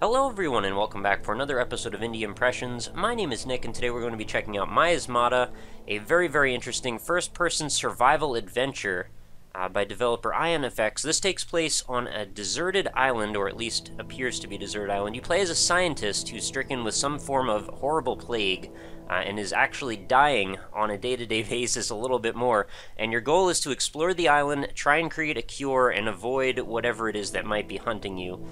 Hello everyone and welcome back for another episode of Indie Impressions. My name is Nick and today we're going to be checking out Miasmata, a very interesting first-person survival adventure by developer Ion Effects. This takes place on a deserted island, or at least appears to be a deserted island. You play as a scientist who's stricken with some form of horrible plague and is actually dying on a day-to-day basis a little bit more. And your goal is to explore the island, try and create a cure, and avoid whatever it is that might be hunting you.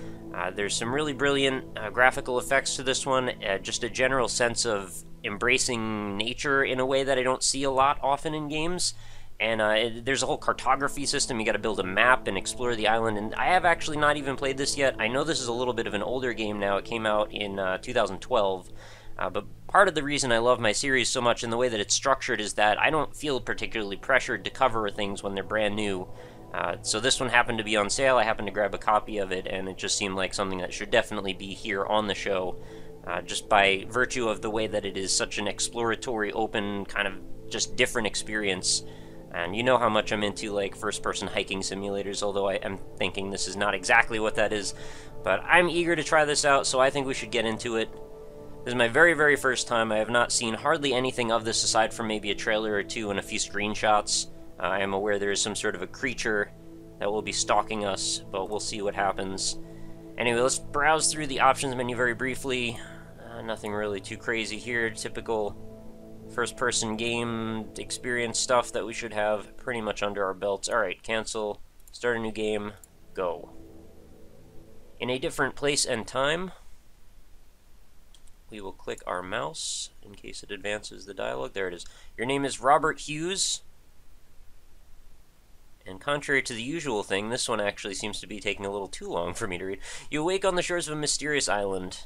There's some really brilliant graphical effects to this one, just a general sense of embracing nature in a way that I don't see a lot often in games. And there's a whole cartography system. You got to build a map and explore the island. And I have actually not even played this yet. I know this is a little bit of an older game now. It came out in 2012. But part of the reason I love my series so much and the way that it's structured is that I don't feel particularly pressured to cover things when they're brand new. So this one happened to be on sale. I happened to grab a copy of it, and it just seemed like something that should definitely be here on the show, just by virtue of the way that it is such an exploratory, open, kind of just different experience. And you know how much I'm into, like, first-person hiking simulators, although I am thinking this is not exactly what that is. But I'm eager to try this out, so I think we should get into it. This is my very first time. I have not seen hardly anything of this aside from maybe a trailer or two and a few screenshots. I am aware there is some sort of a creature that will be stalking us, but we'll see what happens. Anyway, let's browse through the options menu very briefly. Nothing really too crazy here. Typical first-person game experience stuff that we should have pretty much under our belts. Alright, cancel, start a new game, go. In a different place and time, we will click our mouse in case it advances the dialogue. There it is. Your name is Robert Hughes. And contrary to the usual thing, this one actually seems to be taking a little too long for me to read. You awake on the shores of a mysterious island.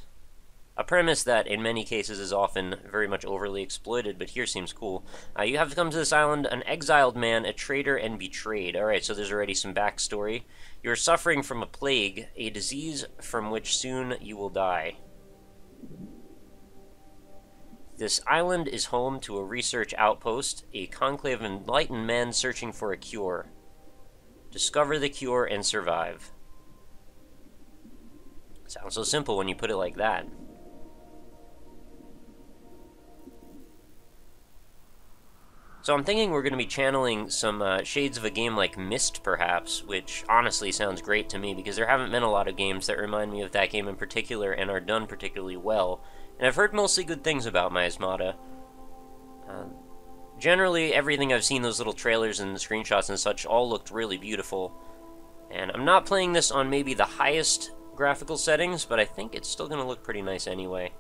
A premise that, in many cases, is often very much overly exploited, but here seems cool. You have come to this island, an exiled man, a traitor, and betrayed. Alright, so there's already some backstory. You are suffering from a plague, a disease from which soon you will die. This island is home to a research outpost, a conclave of enlightened men searching for a cure. Discover the cure and survive. Sounds so simple when you put it like that. So I'm thinking we're going to be channeling some shades of a game like Myst, perhaps, which honestly sounds great to me, because there haven't been a lot of games that remind me of that game in particular and are done particularly well. And I've heard mostly good things about Miasmata. Generally, everything I've seen, those little trailers and screenshots and such, all looked really beautiful. And I'm not playing this on maybe the highest graphical settings, but I think it's still going to look pretty nice anyway.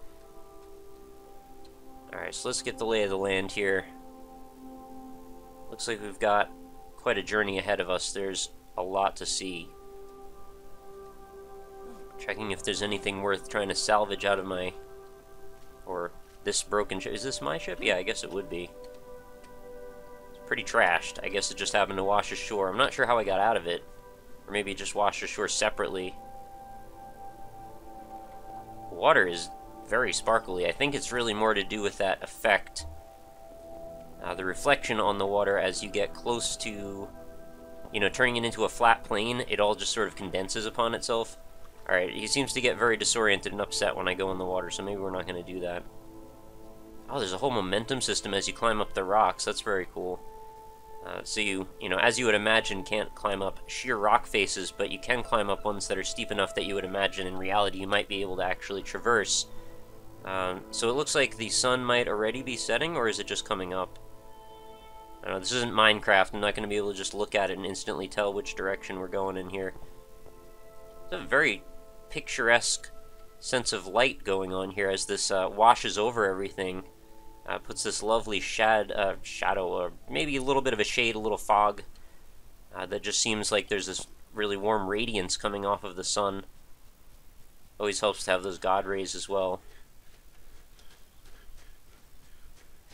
Alright, so let's get the lay of the land here. Looks like we've got quite a journey ahead of us. There's a lot to see. Checking if there's anything worth trying to salvage out of my... or this broken ship. Is this my ship? Yeah, I guess it would be. Pretty trashed. I guess it just happened to wash ashore. I'm not sure how I got out of it. Or maybe it just washed ashore separately. The water is very sparkly. I think it's really more to do with that effect. The reflection on the water as you get close to, you know, turning it into a flat plane, it all just sort of condenses upon itself. Alright, he seems to get very disoriented and upset when I go in the water, so maybe we're not going to do that. Oh, there's a whole momentum system as you climb up the rocks. That's very cool. So you know, as you would imagine, can't climb up sheer rock faces, but you can climb up ones that are steep enough that you would imagine in reality you might be able to actually traverse. So it looks like the sun might already be setting, or is it just coming up? I don't know, this isn't Minecraft. I'm not going to be able to just look at it and instantly tell which direction we're going in here. It's a very picturesque sense of light going on here as this washes over everything. Puts this lovely shadow, or maybe a little bit of a shade, a little fog, that just seems like there's this really warm radiance coming off of the sun. Always helps to have those god rays as well.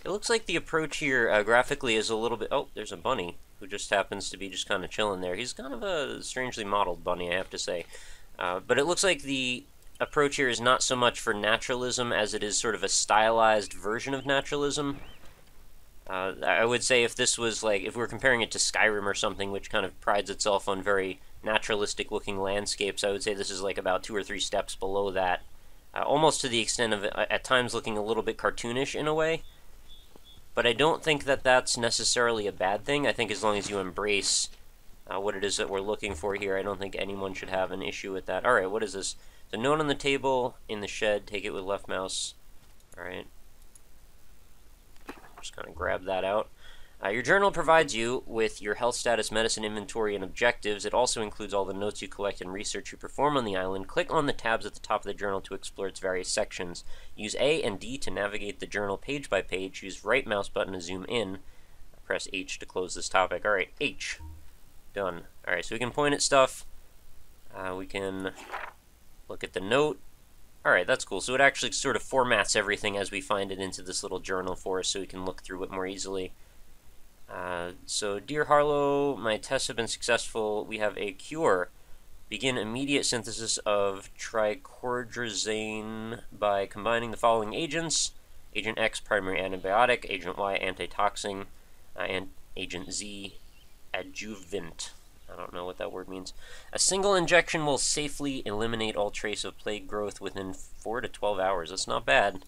It looks like the approach here graphically is a little bit... Oh, there's a bunny who just happens to be just kind of chilling there. He's kind of a strangely modeled bunny, I have to say. But it looks like the approach here is not so much for naturalism as it is sort of a stylized version of naturalism. I would say if this was like, if we were comparing it to Skyrim or something, which kind of prides itself on very naturalistic looking landscapes. I would say this is like about 2 or 3 steps below that. Almost to the extent of at times looking a little bit cartoonish in a way. But I don't think that that's necessarily a bad thing. I think as long as you embrace what it is that we're looking for here, I don't think anyone should have an issue with that. Alright, what is this? So note on the table, in the shed, take it with left mouse. Alright. Just kind of grab that out. Your journal provides you with your health status, medicine inventory, and objectives. It also includes all the notes you collect and research you perform on the island. Click on the tabs at the top of the journal to explore its various sections. Use A and D to navigate the journal page by page. Use right mouse button to zoom in. Press H to close this topic. Alright, H. Done. Alright, so we can point at stuff. We can look at the note. Alright, that's cool. So it actually sort of formats everything as we find it into this little journal for us so we can look through it more easily. So, Dear Harlow, my tests have been successful. We have a cure. Begin immediate synthesis of tricordrazane by combining the following agents. Agent X, primary antibiotic. Agent Y, antitoxin. And Agent Z, adjuvant. I don't know what that word means. A single injection will safely eliminate all trace of plague growth within 4 to 12 hours. That's not bad.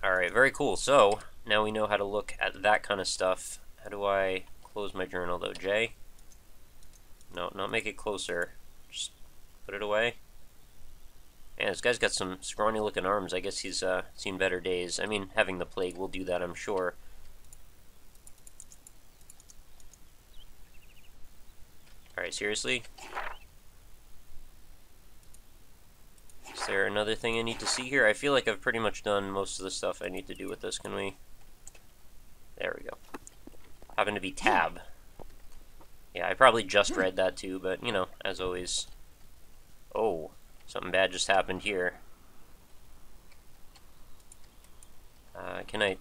Alright, very cool. So, now we know how to look at that kind of stuff. How do I close my journal, though? J? No, not make it closer. Just put it away. Man, this guy's got some scrawny-looking arms. I guess he's seen better days. I mean, having the plague will do that, I'm sure. Alright, seriously? Is there another thing I need to see here? I feel like I've pretty much done most of the stuff I need to do with this. Can we... There we go. Happen to be tab. Yeah, I probably just read that too, but, you know, as always. Oh, something bad just happened here. Can I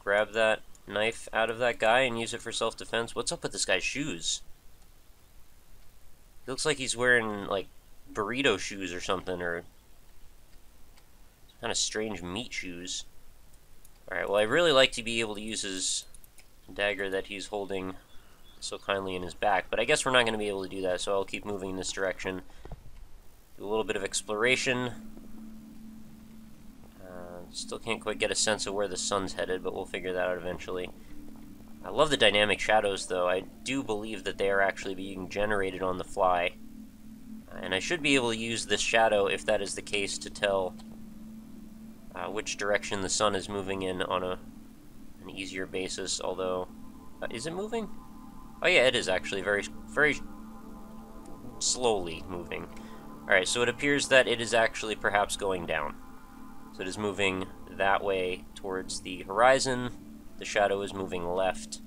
grab that knife out of that guy and use it for self-defense? What's up with this guy's shoes? He looks like he's wearing, like, burrito shoes or something, or kind of strange meat shoes. Alright, well, I'd really like to be able to use his dagger that he's holding so kindly in his back, but I guess we're not going to be able to do that, so I'll keep moving in this direction. Do a little bit of exploration. Still can't quite get a sense of where the sun's headed, but we'll figure that out eventually. I love the dynamic shadows, though. I do believe that they are actually being generated on the fly. And I should be able to use this shadow, if that is the case, to tell which direction the sun is moving in on an easier basis, although... is it moving? Oh yeah, it is actually very, very slowly moving. Alright, so it appears that it is actually perhaps going down. So it is moving that way towards the horizon. The shadow is moving left.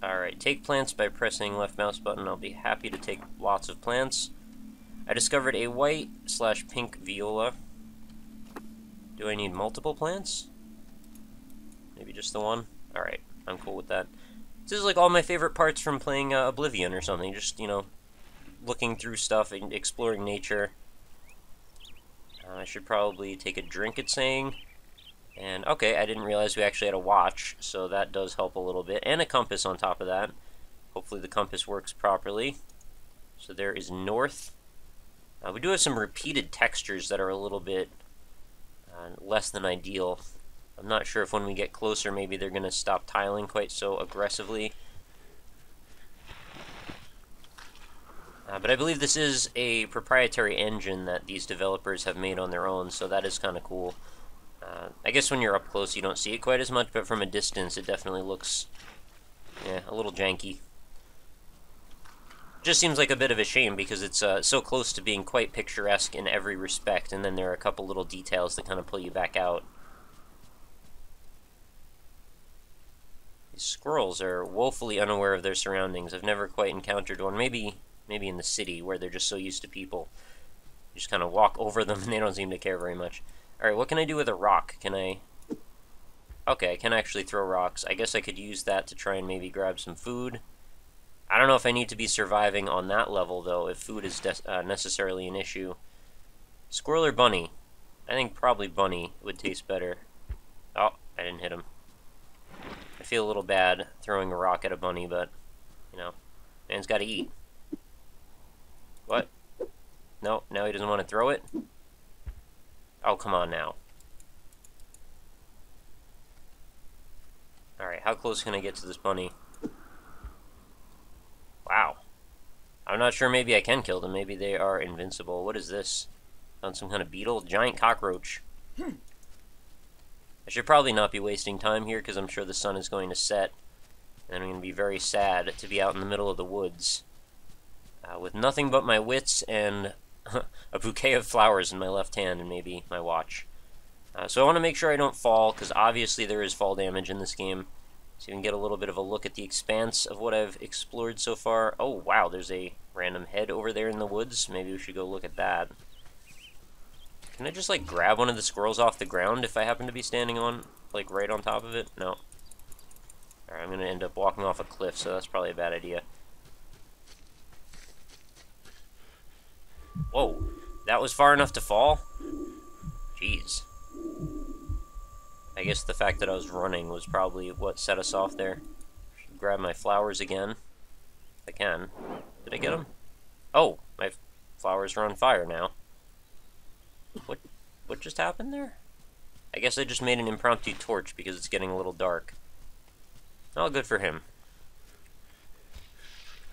Alright, take plants by pressing left mouse button. I'll be happy to take lots of plants. I discovered a white/pink viola. Do I need multiple plants? Maybe just the one? Alright, I'm cool with that. This is like all my favorite parts from playing Oblivion or something. Just, you know, looking through stuff and exploring nature. I should probably take a drink, it's saying. And, okay, I didn't realize we actually had a watch, so that does help a little bit. And a compass on top of that. Hopefully the compass works properly. So there is north. We do have some repeated textures that are a little bit less than ideal. I'm not sure if when we get closer, maybe they're going to stop tiling quite so aggressively. But I believe this is a proprietary engine that these developers have made on their own, so that is kind of cool. I guess when you're up close you don't see it quite as much, but from a distance it definitely looks, yeah, a little janky. Just seems like a bit of a shame because it's so close to being quite picturesque in every respect, and then there are a couple little details that kind of pull you back out. These squirrels are woefully unaware of their surroundings. I've never quite encountered one. Maybe in the city, where they're just so used to people. You just kind of walk over them and they don't seem to care very much. Alright, what can I do with a rock? Can I... Okay, I can actually throw rocks. I guess I could use that to try and maybe grab some food. I don't know if I need to be surviving on that level, though, if food is necessarily an issue. Squirrel or bunny? I think probably bunny would taste better. Oh, I didn't hit him. I feel a little bad throwing a rock at a bunny, but, you know, man's gotta eat. What? No, now he doesn't want to throw it? Oh, come on now. Alright, how close can I get to this bunny? Wow. I'm not sure, maybe I can kill them. Maybe they are invincible. What is this? Found some kind of beetle? Giant cockroach. I should probably not be wasting time here, because I'm sure the sun is going to set. And I'm going to be very sad to be out in the middle of the woods. With nothing but my wits and a bouquet of flowers in my left hand and maybe my watch. So I want to make sure I don't fall, because obviously there is fall damage in this game. So you can get a little bit of a look at the expanse of what I've explored so far. Oh, wow, there's a random head over there in the woods. Maybe we should go look at that. Can I just, like, grab one of the squirrels off the ground if I happen to be standing on, like, right on top of it? No. Alright, I'm going to end up walking off a cliff, so that's probably a bad idea. Whoa, that was far enough to fall? Jeez. I guess the fact that I was running was probably what set us off there. Should grab my flowers again. If I can. Did I get them? Oh, my flowers are on fire now. What just happened there? I guess I just made an impromptu torch because it's getting a little dark. Oh, good for him.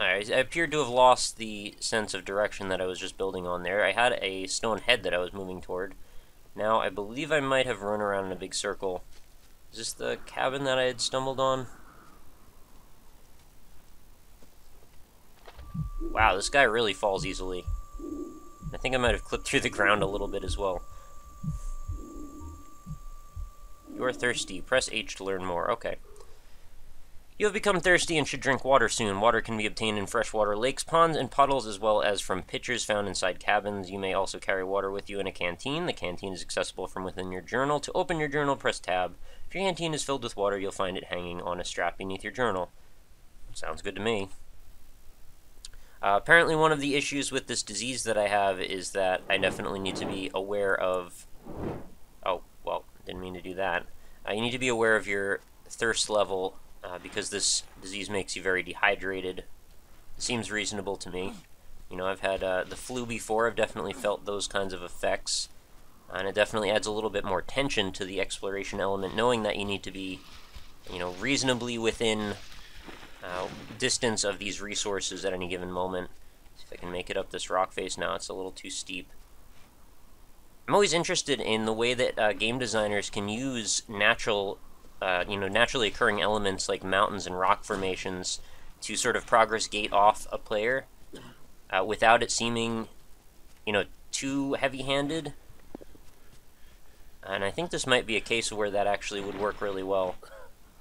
Alright, I appeared to have lost the sense of direction that I was just building on there. I had a stone head that I was moving toward. Now, I believe I might have run around in a big circle. Is this the cabin that I had stumbled on? Wow, this guy really falls easily. I think I might have clipped through the ground a little bit as well. You are thirsty. Press H to learn more. Okay. You have become thirsty and should drink water soon. Water can be obtained in freshwater lakes, ponds, and puddles, as well as from pitchers found inside cabins. You may also carry water with you in a canteen. The canteen is accessible from within your journal. To open your journal, press Tab. If your canteen is filled with water, you'll find it hanging on a strap beneath your journal. Sounds good to me. Apparently one of the issues with this disease that I have is that I definitely need to be aware of... Oh, well, didn't mean to do that. You need to be aware of your thirst level, because this disease makes you very dehydrated. Seems reasonable to me. You know, I've had the flu before. I've definitely felt those kinds of effects. And it definitely adds a little bit more tension to the exploration element, knowing that you need to be, you know, reasonably within distance of these resources at any given moment. See if I can make it up this rock face now. It's a little too steep. I'm always interested in the way that game designers can use natural naturally occurring elements like mountains and rock formations to sort of progress gate off a player without it seeming, you know, too heavy-handed. And I think this might be a case where that actually would work really well.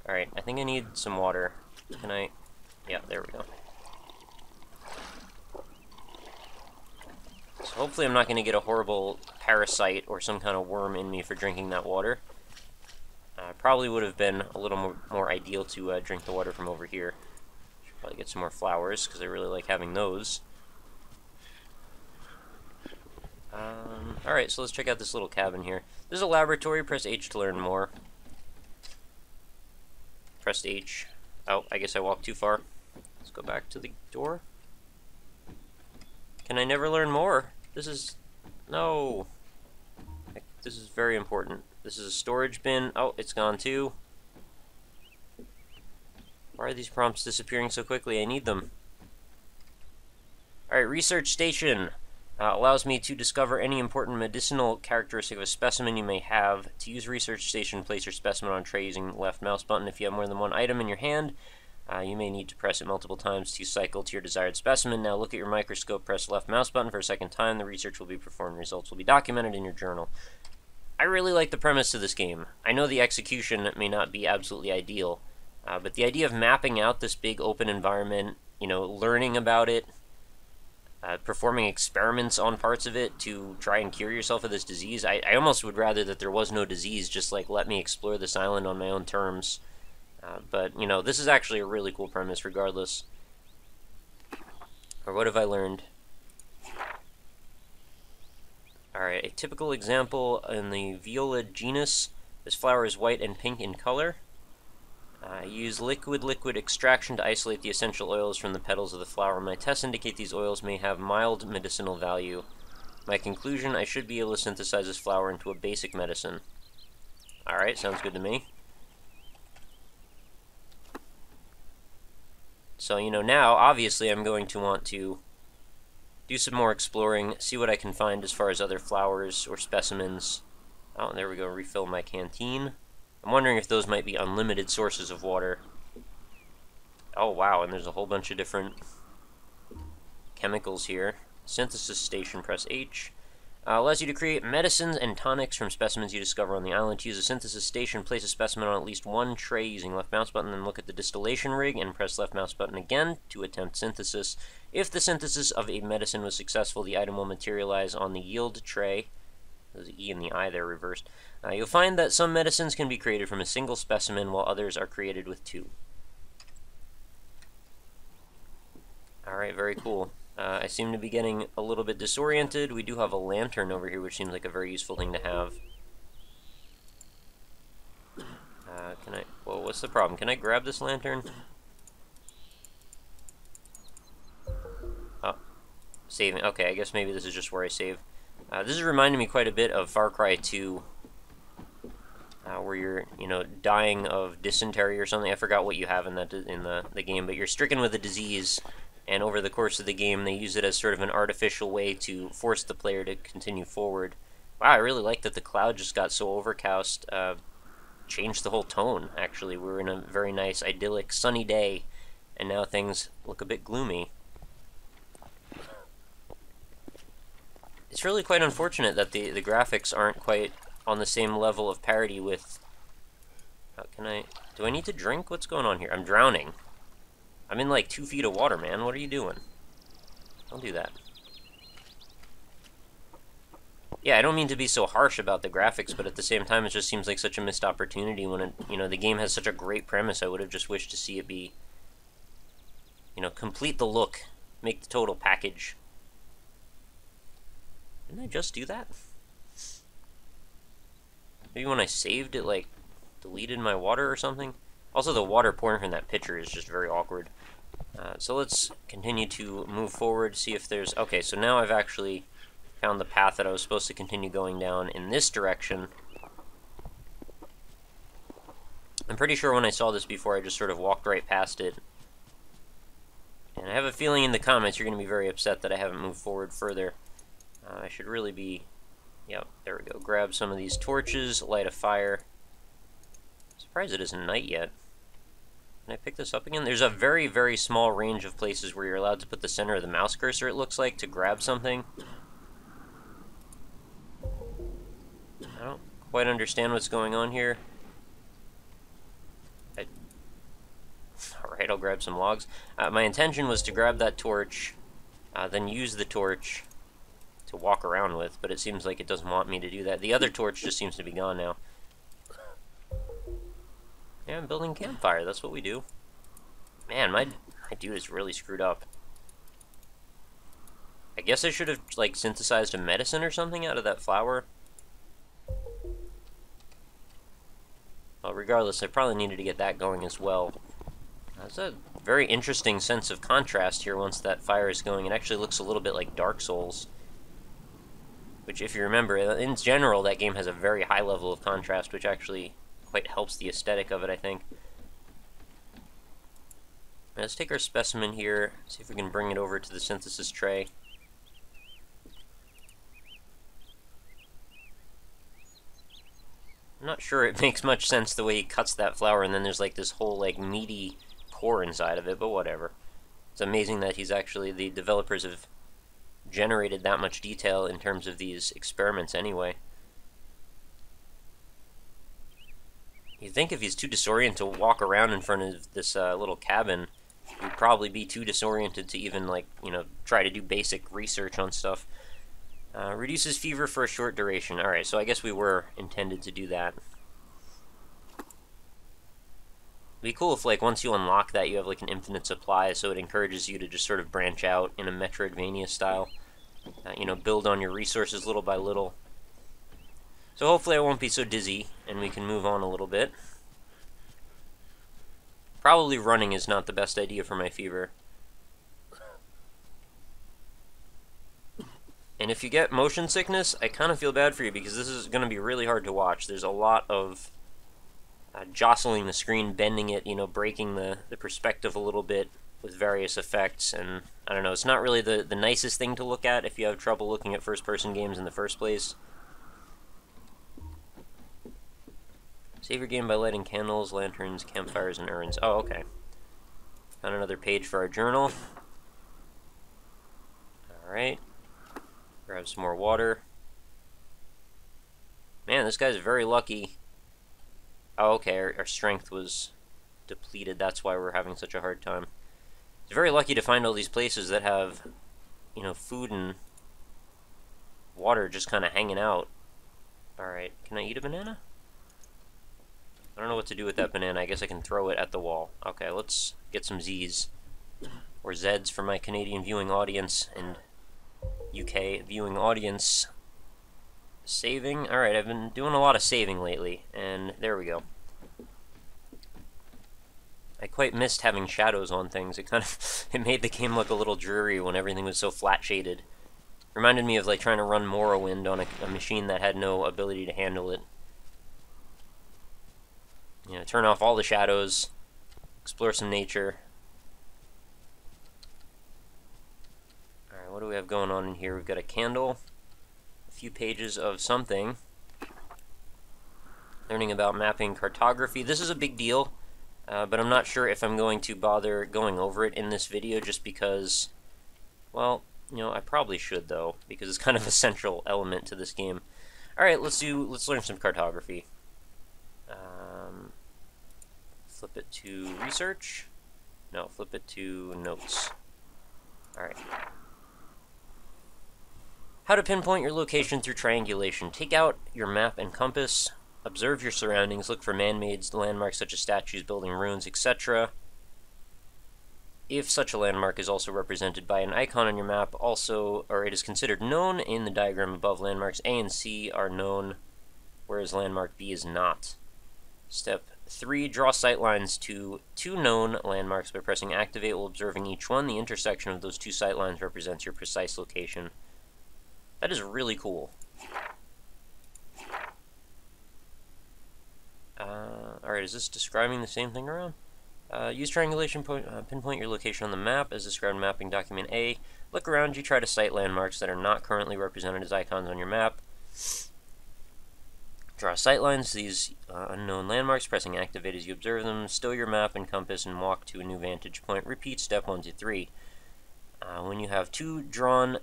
Alright, I think I need some water. Can I... Yeah, there we go. So hopefully I'm not going to get a horrible parasite or some kind of worm in me for drinking that water. Probably would have been a little more ideal to drink the water from over here. Should probably get some more flowers, because I really like having those. Alright, so let's check out this little cabin here. This is a laboratory. Press H to learn more. Pressed H. Oh, I guess I walked too far. Let's go back to the door. Can I never learn more? This is... No. This is very important. This is a storage bin. Oh, it's gone too. Why are these prompts disappearing so quickly? I need them. Alright, research station. Allows me to discover any important medicinal characteristic of a specimen you may have. To use research station, place your specimen on a tray using left mouse button. If you have more than one item in your hand, you may need to press it multiple times to cycle to your desired specimen. Now look at your microscope, press left mouse button for a second time. The research will be performed. Results will be documented in your journal. I really like the premise of this game. I know the execution may not be absolutely ideal, but the idea of mapping out this big open environment, you know, learning about it, performing experiments on parts of it to try and cure yourself of this disease. I almost would rather that there was no disease, just like let me explore this island on my own terms. But, you know, this is actually a really cool premise regardless. Or what have I learned? Alright, a typical example in the Viola genus This flower is white and pink in color. Use liquid extraction to isolate the essential oils from the petals of the flower. My tests indicate these oils may have mild medicinal value. My conclusion, I should be able to synthesize this flower into a basic medicine. Alright, sounds good to me. So, you know, now, obviously, I'm going to want to do some more exploring, see what I can find as far as other flowers or specimens. Oh, there we go, refill my canteen. I'm wondering if those might be unlimited sources of water. Oh, wow, and there's a whole bunch of different chemicals here. Synthesis station, press H. Allows you to create medicines and tonics from specimens you discover on the island. To use a synthesis station, place a specimen on at least one tray using left mouse button, then look at the distillation rig and press left mouse button again to attempt synthesis. If the synthesis of a medicine was successful, the item will materialize on the yield tray. There's the E and the I there reversed. You'll find that some medicines can be created from a single specimen, while others are created with two. Alright, very cool. I seem to be getting a little bit disoriented. We do have a lantern over here, which seems like a very useful thing to have. Whoa, what's the problem? Can I grab this lantern? Oh, saving. Okay, I guess maybe this is just where I save. This is reminding me quite a bit of Far Cry 2, where you're, you know, dying of dysentery or something. I forgot what you have in the game, but you're stricken with a disease. And over the course of the game, they use it as sort of an artificial way to force the player to continue forward. Wow, I really like that the cloud just got so overcast. Changed the whole tone, actually. We were in a very nice, idyllic, sunny day, and now things look a bit gloomy. It's really quite unfortunate that the graphics aren't quite on the same level of parity with... Do I need to drink? What's going on here? I'm drowning. I'm in like 2 feet of water, man. What are you doing? Don't do that. Yeah, I don't mean to be so harsh about the graphics, but at the same time, it just seems like such a missed opportunity when the game has such a great premise. I would have just wished to see it be, complete the look, make the total package. Didn't I just do that? Maybe when I saved it, like, deleted my water or something? Also, the water pouring from that pitcher is just very awkward. So let's continue to move forward, see if there's... Okay, so now I've actually found the path that I was supposed to continue going down in this direction. I'm pretty sure when I saw this before, I just sort of walked right past it. And I have a feeling in the comments you're going to be very upset that I haven't moved forward further. I should really be... Yep, there we go. Grab some of these torches, light a fire. Surprised it isn't night yet. Can I pick this up again? There's a very, very small range of places where you're allowed to put the center of the mouse cursor, it looks like, to grab something. I don't quite understand what's going on here. Alright, I'll grab some logs. My intention was to grab that torch, then use the torch to walk around with, but it seems like it doesn't want me to do that. The other torch just seems to be gone now. Yeah, I'm building a campfire. That's what we do. Man, my dude is really screwed up. I guess I should have, like, synthesized a medicine or something out of that flower. Well, regardless, I probably needed to get that going as well. That's a very interesting sense of contrast here once that fire is going. It actually looks a little bit like Dark Souls. Which, if you remember, in general, that game has a very high level of contrast, which actually... quite helps the aesthetic of it, I think. Let's take our specimen here, see if we can bring it over to the synthesis tray. I'm not sure it makes much sense the way he cuts that flower, and then there's like this whole like meaty core inside of it, but whatever. It's amazing that the developers have generated that much detail in terms of these experiments anyway. You'd think if he's too disoriented to walk around in front of this little cabin, he'd probably be too disoriented to even, like, try to do basic research on stuff. Reduces fever for a short duration. Alright, so I guess we were intended to do that. It'd be cool if, like, once you unlock that, you have, like, an infinite supply, so it encourages you to just sort of branch out in a Metroidvania style. Build on your resources little by little. So hopefully I won't be so dizzy, and we can move on a little bit. Probably running is not the best idea for my fever. And if you get motion sickness, I kind of feel bad for you, because this is going to be really hard to watch. There's a lot of jostling the screen, bending it, you know, breaking the perspective a little bit with various effects, and I don't know, it's not really the nicest thing to look at if you have trouble looking at first-person games in the first place. Save your game by lighting candles, lanterns, campfires, and urns. Oh, okay. Found another page for our journal. Alright. Grab some more water. Man, this guy's very lucky. Oh, okay, our strength was depleted. That's why we're having such a hard time. He's very lucky to find all these places that have, you know, food and water just kind of hanging out. Alright, can I eat a banana? I don't know what to do with that banana. I guess I can throw it at the wall. Okay, let's get some Z's. Or Z's for my Canadian viewing audience and UK viewing audience. Saving. Alright, I've been doing a lot of saving lately, and there we go. I quite missed having shadows on things. It kind of it made the game look a little dreary when everything was so flat shaded. Reminded me of like trying to run Morrowind on a machine that had no ability to handle it. You know, turn off all the shadows, explore some nature. Alright, what do we have going on in here? We've got a candle, a few pages of something. Learning about mapping cartography. This is a big deal, but I'm not sure if I'm going to bother going over it in this video just because, well, you know, I probably should though, because it's kind of a central element to this game. Alright, let's learn some cartography. Flip it to research. No, flip it to notes. Alright. How to pinpoint your location through triangulation. Take out your map and compass. Observe your surroundings. Look for man-made landmarks such as statues, building, ruins, etc. If such a landmark is also represented by an icon on your map, it is considered known in the diagram above. Landmarks A and C are known, whereas landmark B is not. Step 3. Draw sightlines to 2 known landmarks by pressing activate while observing each one. The intersection of those 2 sightlines represents your precise location. That is really cool. Alright, is this describing the same thing around? Use triangulation, pinpoint your location on the map as described in mapping document A. Look around you, try to sight landmarks that are not currently represented as icons on your map. Draw sightlines to these unknown landmarks, pressing activate as you observe them. Stow your map and compass and walk to a new vantage point. Repeat step 1 to 3. When you have drawn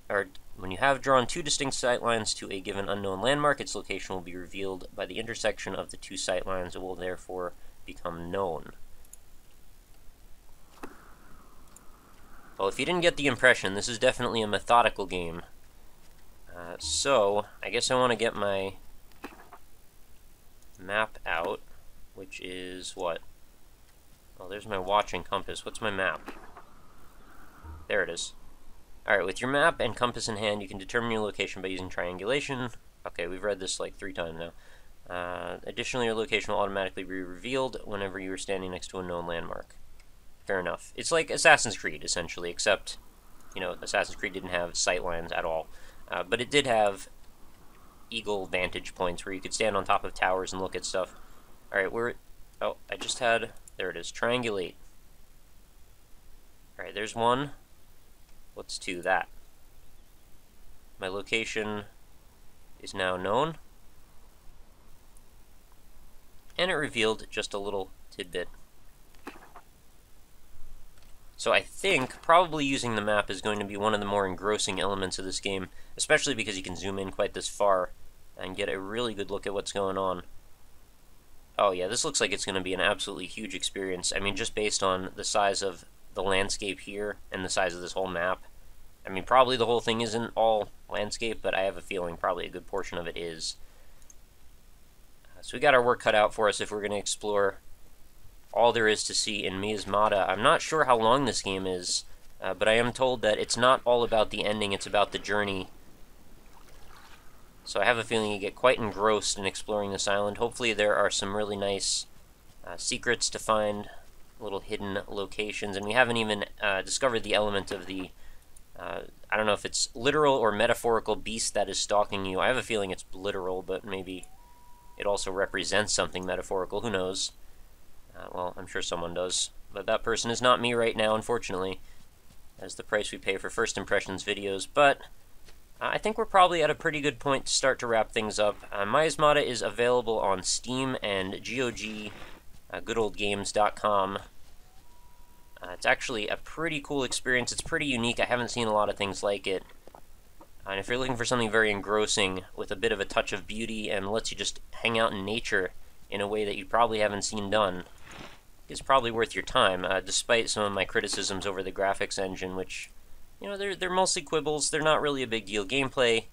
2 distinct sightlines to a given unknown landmark, its location will be revealed by the intersection of the 2 sightlines. It will therefore become known. Well, if you didn't get the impression, this is definitely a methodical game. So, I guess I want to get my map out, which is what? Well, there's my watch and compass. What's my map? There it is. Alright, with your map and compass in hand, you can determine your location by using triangulation. Okay, we've read this like 3 times now. Additionally, your location will automatically be revealed whenever you are standing next to a known landmark. Fair enough. It's like Assassin's Creed, essentially, except, you know, Assassin's Creed didn't have sightlines at all. But it did have eagle vantage points where you could stand on top of towers and look at stuff. Alright, oh, I just had... There it is. Triangulate. Alright, there's 1. What's 2? That. My location is now known. And it revealed just a little tidbit. So I think probably using the map is going to be one of the more engrossing elements of this game, especially because you can zoom in quite this far and get a really good look at what's going on. Oh yeah, this looks like it's going to be an absolutely huge experience. I mean, just based on the size of the landscape here and the size of this whole map. I mean, probably the whole thing isn't all landscape, but I have a feeling probably a good portion of it is. So we got our work cut out for us if we're going to explore all there is to see in Miasmata. I'm not sure how long this game is, but I am told that it's not all about the ending, it's about the journey. So I have a feeling you get quite engrossed in exploring this island. Hopefully there are some really nice secrets to find, little hidden locations, and we haven't even discovered the element of the, I don't know if it's literal or metaphorical beast that is stalking you. I have a feeling it's literal, but maybe it also represents something metaphorical. Who knows? Well, I'm sure someone does. But that person is not me right now, unfortunately. That's the price we pay for first impressions videos. But I think we're probably at a pretty good point to start to wrap things up. Miasmata is available on Steam and GOG, goodoldgames.com. It's actually a pretty cool experience. It's pretty unique. I haven't seen a lot of things like it. And if you're looking for something very engrossing with a bit of a touch of beauty and lets you just hang out in nature in a way that you probably haven't seen done, it's probably worth your time, despite some of my criticisms over the graphics engine, which, you know, they're mostly quibbles. They're not really a big deal. Gameplay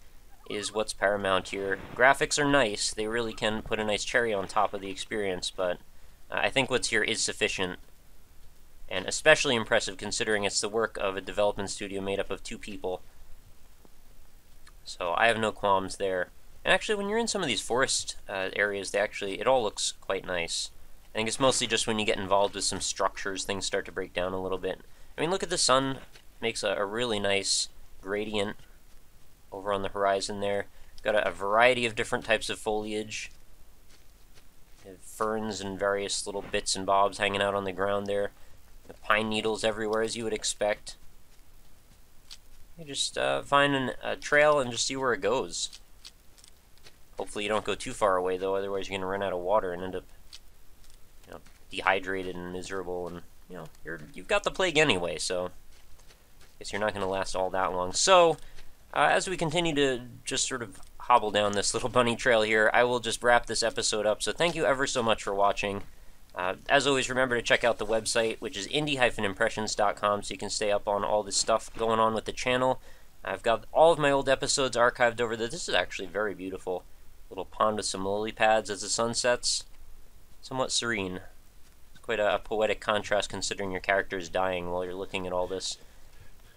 is what's paramount here. Graphics are nice. They really can put a nice cherry on top of the experience, but I think what's here is sufficient, and especially impressive considering it's the work of a development studio made up of 2 people. So I have no qualms there. And actually, when you're in some of these forest areas, it all looks quite nice. I think it's mostly just when you get involved with some structures, things start to break down a little bit. I mean, look at the sun. Makes a really nice gradient over on the horizon there. Got a variety of different types of foliage. Ferns and various little bits and bobs hanging out on the ground there. The pine needles everywhere, as you would expect. You just find a trail and just see where it goes. Hopefully you don't go too far away, though, otherwise you're going to run out of water and end up, you know, dehydrated and miserable, and, you know, you've got the plague anyway, so I guess you're not going to last all that long. So, as we continue to just sort of hobble down this little bunny trail here, I will just wrap this episode up. So thank you ever so much for watching. As always, remember to check out the website, which is indie-impressions.com, so you can stay up on all this stuff going on with the channel. I've got all of my old episodes archived over there. This is actually very beautiful. Little pond with some lily pads as the sun sets. Somewhat serene. It's quite a poetic contrast considering your character is dying while you're looking at all this.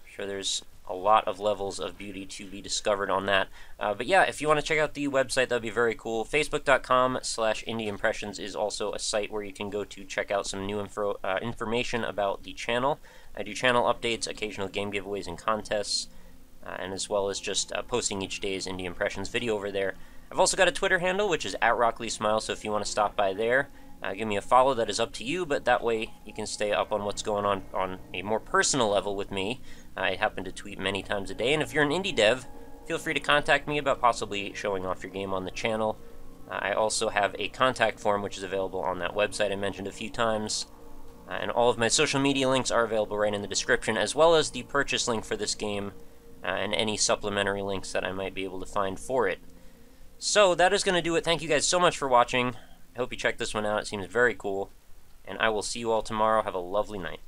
I'm sure there's a lot of levels of beauty to be discovered on that. But yeah, if you want to check out the website, that'd be very cool. Facebook.com/IndieImpressions is also a site where you can go to check out some new information about the channel. I do channel updates, occasional game giveaways and contests, and as well as just posting each day's Indie Impressions video over there. I've also got a Twitter handle, which is @RockLeeSmile, so if you want to stop by there, give me a follow. That is up to you, but that way you can stay up on what's going on a more personal level with me. I happen to tweet many times a day, and if you're an indie dev, feel free to contact me about possibly showing off your game on the channel. I also have a contact form, which is available on that website I mentioned a few times, and all of my social media links are available right in the description, as well as the purchase link for this game, and any supplementary links that I might be able to find for it. So that is going to do it. Thank you guys so much for watching. I hope you check this one out. It seems very cool. And I will see you all tomorrow. Have a lovely night.